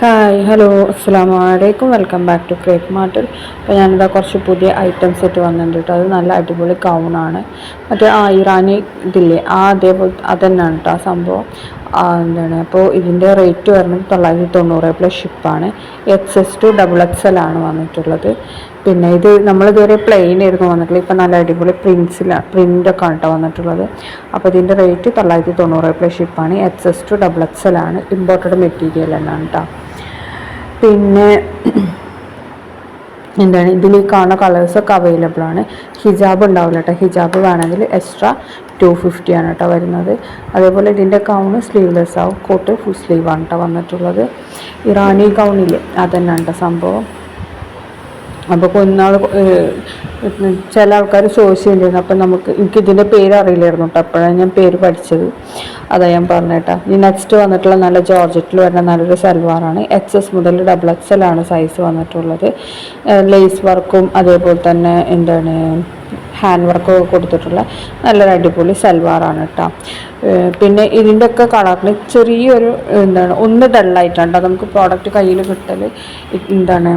Hi hello അസ്സാം വലൈക്കും welcome back to crepe മാർട്ടിൽ. അപ്പോൾ ഞാനിതാ കുറച്ച് പുതിയ ഐറ്റംസ് ആയിട്ട് വന്നിട്ടുണ്ട് കേട്ടോ. അത് നല്ല അടിപൊളി ഗൗണാണ്. മറ്റേ ഇറാനി ഇതില്ലേ അതേപോലെ അതന്നെയാണ് കേട്ടോ ആ സംഭവം. എന്താണ് അപ്പോൾ ഇതിൻ്റെ റേറ്റ് വരുന്നത് 990 പ്ലസ് ഷിപ്പാണ്. XS to XXL ആണ് വന്നിട്ടുള്ളത്. പിന്നെ ഇത് നമ്മളിതുവരെ പ്ലെയിൻ ആയിരുന്നു വന്നിട്ടുള്ളത്. ഇപ്പം നല്ല അടിപൊളി പ്രിൻ്റൊക്കെ ആണ് കേട്ടോ വന്നിട്ടുള്ളത്. അപ്പോൾ ഇതിൻ്റെ റേറ്റ് 990 പ്ലസ് ഷിപ്പാണ്. XS to XXL ആണ്. ഇമ്പോർട്ടഡ് മെറ്റീരിയൽ തന്നെയാണ് കേട്ടോ. പിന്നെ എന്താണ് ഇതിൽ കാണുന്ന കളേഴ്സൊക്കെ അവൈലബിൾ ആണ്. ഹിജാബ് ഉണ്ടാവില്ല കേട്ടോ. ഹിജാബ് വേണമെങ്കിൽ എക്സ്ട്രാ 250 ആണ് കേട്ടോ വരുന്നത്. അതേപോലെ ഇതിൻ്റെ ഗൗണ് സ്ലീവ്ലെസ് ആവും. കോട്ട് ഫുൾ സ്ലീവാണ് കേട്ടോ വന്നിട്ടുള്ളത്. ഇറാനി ഗൗണില്ലേ അതന്നെയാണ് കേട്ടോ സംഭവം. അപ്പോൾ കൊന്നാൾ ചില ആൾക്കാർ ചോദിച്ചു ചെയ്തിരുന്നു. അപ്പം എനിക്കിതിൻ്റെ പേര് അറിയില്ലായിരുന്നു കേട്ടോ. അപ്പോഴാണ് ഞാൻ പേര് പഠിച്ചത്. അതാ ഞാൻ പറഞ്ഞേട്ടാ. ഈ നെക്സ്റ്റ് വന്നിട്ടുള്ള നല്ല ജോർജറ്റിൽ വരുന്ന നല്ലൊരു സൽവാറാണ്. XS മുതൽ XXL ആണ് സൈസ് വന്നിട്ടുള്ളത്. ലേസ് വർക്കും അതേപോലെ തന്നെ എന്താണ് ഹാൻഡ് വർക്കൊക്കെ കൊടുത്തിട്ടുള്ള നല്ലൊരു അടിപൊളി സൽവാറാണ് കേട്ടോ. പിന്നെ ഇതിൻ്റെ ഒക്കെ കളറിന് ചെറിയൊരു എന്താണ് ഒന്ന് ഡള്ളായിട്ടാണ് നമുക്ക് പ്രോഡക്റ്റ് കയ്യിൽ കിട്ടൽ. എന്താണ്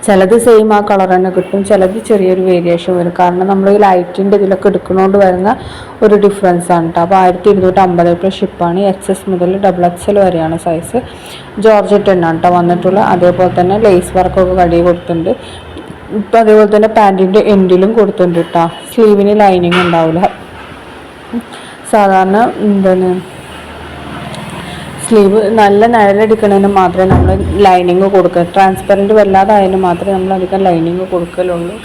ചിലത് സെയിം ആ കളർ തന്നെ കിട്ടും, ചിലത് ചെറിയൊരു വേരിയേഷൻ വരും. കാരണം നമ്മൾ ഈ ലൈറ്റിൻ്റെ ഇതിലൊക്കെ എടുക്കുന്നതുകൊണ്ട് വരുന്ന ഒരു ഡിഫറൻസ് ആണ് കേട്ടോ. അപ്പോൾ 1250 പ്ലസ് ഷിപ്പാണ്. XS മുതൽ XXL വരെയാണ് സൈസ്. ജോർജറ്റ് തന്നെയാണ് കേട്ടോ വന്നിട്ടുള്ളത്. അതേപോലെ തന്നെ ലേസ് വർക്കൊക്കെ കടി കൊടുത്തിട്ടുണ്ട്. ഇപ്പം അതേപോലെ തന്നെ പാൻറ്റിൻ്റെ എൻഡിലും കൊടുത്തിട്ടുണ്ട് കേട്ടോ. സ്ലീവിന് ലൈനിങ് ഉണ്ടാവില്ല. സാധാരണ എന്താണ് സ്ലീവ് നല്ല നിഴലടിക്കണതിന് മാത്രമേ നമ്മൾ ലൈനിങ് കൊടുക്കുക. ട്രാൻസ്പെറൻറ്റ് വല്ലാതായതിന് മാത്രമേ നമ്മൾ അധികം ലൈനിങ് കൊടുക്കലുള്ളൂ.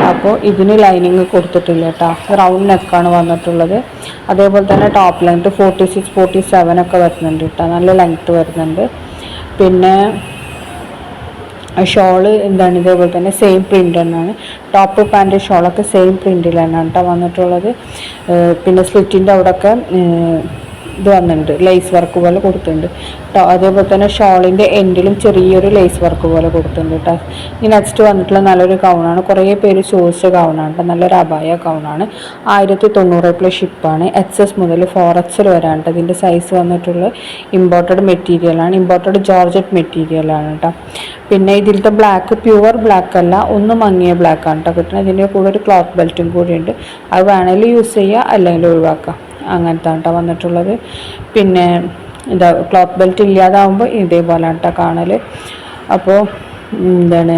അപ്പോൾ ഇതിന് ലൈനിങ് കൊടുത്തിട്ടില്ല കേട്ടോ. റൗണ്ട് നെക്കാണ് വന്നിട്ടുള്ളത്. അതേപോലെ തന്നെ ടോപ്പ് ലെങ്ത്ത് 46, 47 ഒക്കെ വരുന്നുണ്ട് കേട്ടോ. നല്ല ലെങ്ത്ത് വരുന്നുണ്ട്. പിന്നെ ഷോള് എന്താണ് ഇതേപോലെ തന്നെ സെയിം പ്രിൻ്റ് തന്നെയാണ്. ടോപ്പ് പാൻറ്റ് ഷോളൊക്കെ സെയിം പ്രിൻറ്റിൽ തന്നെയാണ് കേട്ടോ വന്നിട്ടുള്ളത്. പിന്നെ സ്ലിറ്റിൻ്റെ അവിടെയൊക്കെ ഇത് വന്നിട്ടുണ്ട്, ലേസ് വർക്ക് പോലെ കൊടുത്തിട്ടുണ്ട്. അതേപോലെ തന്നെ ഷോളിൻ്റെ എൻഡിലും ചെറിയൊരു ലേസ് വർക്ക് പോലെ കൊടുത്തിട്ടുണ്ട് കേട്ടോ. ഈ നെക്സ്റ്റ് വന്നിട്ടുള്ള നല്ലൊരു ഗൗണാണ്. കുറേ പേര് ചോദിച്ച ഗൗണാണ് കേട്ടോ. നല്ലൊരു അബായ ഗൗണാണ്. 1090 പ്ലസ് ഷിപ്പാണ്. XS മുതൽ 4XL വരെയാണ് കേട്ടോ. ഇതിൻ്റെ സൈസ് വന്നിട്ടുള്ളത്. ഇമ്പോർട്ടഡ് മെറ്റീരിയലാണ്. ഇമ്പോർട്ടഡ് ജോർജറ്റ് മെറ്റീരിയലാണ് കേട്ടോ. പിന്നെ ഇതിലത്തെ ബ്ലാക്ക് പ്യുവർ ബ്ലാക്ക് അല്ല, ഒന്ന് മങ്ങിയ ബ്ലാക്കാണ് കേട്ടോ കിട്ടുന്നത്. ഇതിൻ്റെ കൂടെ ഒരു ക്ലോത്ത് ബെൽറ്റും കൂടിയുണ്ട്. അത് വേണമെങ്കിൽ യൂസ് ചെയ്യുക, അല്ലെങ്കിൽ ഒഴിവാക്കാം. അങ്ങനത്തെ കേട്ടോ വന്നിട്ടുള്ളത്. പിന്നെ ഇതാ ക്ലോത്ത് ബെൽറ്റ് ഇല്ലാതാവുമ്പോൾ ഇതേപോലെ കേട്ടോ കാണൽ. അപ്പോൾ എന്താണ്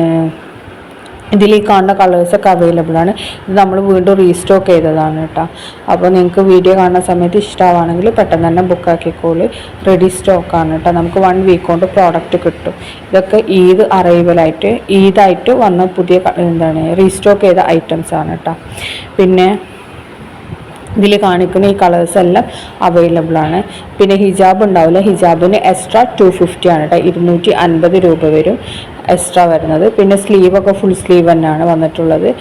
ഇതിൽ ഈ കാണുന്ന കളേഴ്സൊക്കെ അവൈലബിൾ ആണ്. ഇത് നമ്മൾ വീണ്ടും റീസ്റ്റോക്ക് ചെയ്തതാണ് കേട്ടോ. അപ്പോൾ നിങ്ങൾക്ക് വീഡിയോ കാണുന്ന സമയത്ത് ഇഷ്ടമാണെങ്കിൽ പെട്ടെന്ന് തന്നെ ബുക്കാക്കിക്കോളൂ. റെഡി സ്റ്റോക്കാണ് കേട്ടോ. നമുക്ക് 1 വീക്ക് കൊണ്ട് പ്രോഡക്റ്റ് കിട്ടും. ഇതൊക്കെ ഈദായിട്ട് വന്ന പുതിയ എന്താണ് റീസ്റ്റോക്ക് ചെയ്ത ഐറ്റംസ് ആണ് കേട്ടോ. പിന്നെ ഇതിൽ കാണിക്കുന്ന ഈ കളേഴ്സ് എല്ലാം അവൈലബിൾ ആണ്. പിന്നെ ഹിജാബ് ഉണ്ടാവില്ല. ഹിജാബിന് എക്സ്ട്രാ 250 ആണ് കേട്ടോ. 250 രൂപ വരും എക്സ്ട്രാ വരുന്നത്. പിന്നെ സ്ലീവൊക്കെ ഫുൾ സ്ലീവ് തന്നെയാണ് വന്നിട്ടുള്ളത്.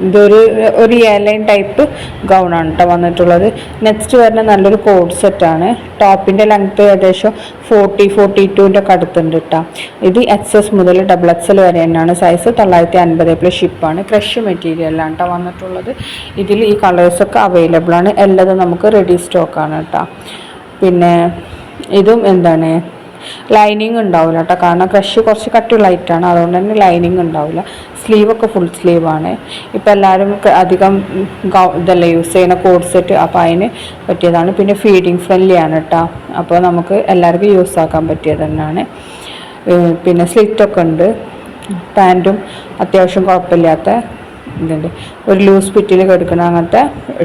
ഇതൊരു എയർലൈൻ ടൈപ്പ് ഗൗണാണ് കേട്ടോ വന്നിട്ടുള്ളത്. നെക്സ്റ്റ് വരുന്ന നല്ലൊരു കോഡ് സെറ്റാണ്. ടോപ്പിൻ്റെ ലെങ്ത്ത് ഏകദേശം 40-42ൻ്റെ ഒക്കെ അടുത്തുണ്ട് കേട്ടോ. ഇത് XS മുതൽ XXL വരെ തന്നെയാണ് സൈസ്. 950 പ്ലസ് ഷിപ്പാണ്. ക്രഷ് മെറ്റീരിയലാണ് കേട്ടോ വന്നിട്ടുള്ളത്. ഇതിൽ ഈ കളേഴ്സൊക്കെ അവൈലബിൾ ആണ്. എല്ലാതും നമുക്ക് റെഡി സ്റ്റോക്കാണ് കേട്ടോ. പിന്നെ ഇതും എന്താണ് ലൈനിങ് ഉണ്ടാവില്ല കേട്ടോ. കാരണം ക്രഷ് കുറച്ച് കട്ടിയുള്ള ഐറ്റാണ്, അതുകൊണ്ട് തന്നെ ലൈനിങ് ഉണ്ടാവില്ല. സ്ലീവൊക്കെ ഫുൾ സ്ലീവാണ്. ഇപ്പോൾ എല്ലാവരും അധികം ഇതല്ല യൂസ് ചെയ്യുന്ന കോഡ് സെറ്റ്. അപ്പോൾ അതിന് പറ്റിയതാണ്. പിന്നെ ഫീഡിങ് ഫ്രണ്ട്ലി ആണ് കേട്ടോ. അപ്പോൾ നമുക്ക് എല്ലാവർക്കും യൂസ് ആക്കാൻ പറ്റിയത് തന്നെയാണ്. പിന്നെ സ്ലിറ്റൊക്കെ ഉണ്ട്. പാൻറ്റും അത്യാവശ്യം കുഴപ്പമില്ലാത്ത ഇതുണ്ട്. ഒരു ലൂസ് ഫിറ്റിൽ കിടക്കുന്ന അങ്ങനത്തെ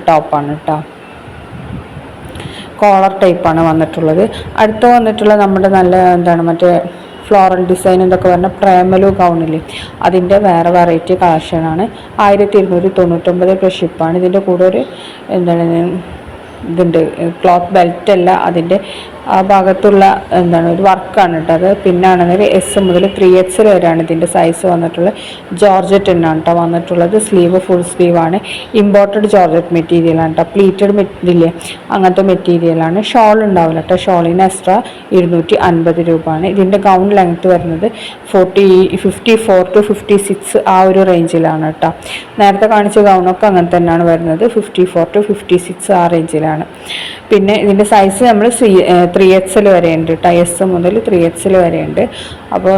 ടോപ്പാണ് കേട്ടോ. കോളർ ടൈപ്പാണ് വന്നിട്ടുള്ളത്. അടുത്ത് വന്നിട്ടുള്ള നമ്മുടെ നല്ല എന്താണ് മറ്റേ ഫ്ലോറൽ ഡിസൈൻ എന്നൊക്കെ പറഞ്ഞ പ്രേമലു ഗൗണില്ലേ, അതിൻ്റെ വേറെ വെറൈറ്റി കളക്ഷനാണ്. 1299 പ്ലസ് ഷിപ്പാണ്. ഇതിൻ്റെ കൂടെ ഒരു എന്താണ് ഇതുണ്ട്, ക്ലോത്ത് ബെൽറ്റ് അല്ല, അതിൻ്റെ ആ ഭാഗത്തുള്ള എന്താണ് ഒരു വർക്കാണ് കേട്ടോ അത്. പിന്നെ ആണെങ്കിൽ എസ് മുതൽ 3XL വരെയാണ് ഇതിൻ്റെ സൈസ് വന്നിട്ടുള്ളത്. ജോർജറ്റ് തന്നെയാണ് കേട്ടോ വന്നിട്ടുള്ളത്. സ്ലീവ് ഫുൾ സ്ലീവാണ്. ഇമ്പോർട്ടഡ് ജോർജറ്റ് മെറ്റീരിയലാണ് കേട്ടോ. പ്ലീറ്റഡ് മെറ്റീരിയൽ അങ്ങനത്തെ മെറ്റീരിയലാണ്. ഷോൾ ഉണ്ടാവില്ല കേട്ടോ. ഷോളിന് എക്സ്ട്രാ 250 രൂപയാണ്. ഇതിൻ്റെ ഗൗൺ ലെങ്ത്ത് വരുന്നത് 54 to 56 ആ ഒരു റേഞ്ചിലാണ് കേട്ടോ. നേരത്തെ കാണിച്ച ഗൗണൊക്കെ അങ്ങനെ തന്നെയാണ് വരുന്നത്. 54 to 56 ആ റേഞ്ചിലാണ്. പിന്നെ ഇതിൻ്റെ സൈസ് നമ്മൾ 3XL വരെ ഉണ്ട് കേട്ടോ. എസ് മുതൽ 3XL വരെ ഉണ്ട്. അപ്പോൾ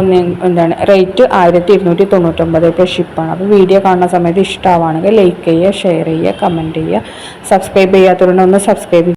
എന്താണ് റേറ്റ് 1299 ഷിപ്പാണ്. അപ്പോൾ വീഡിയോ കാണുന്ന സമയത്ത് ഇഷ്ടമാവുകയാണെങ്കിൽ ലൈക്ക് ചെയ്യുക, ഷെയർ ചെയ്യുക, കമൻറ്റ് ചെയ്യുക. Subscribe ചെയ്യാത്തവരുണ്ടെന്ന് subscribe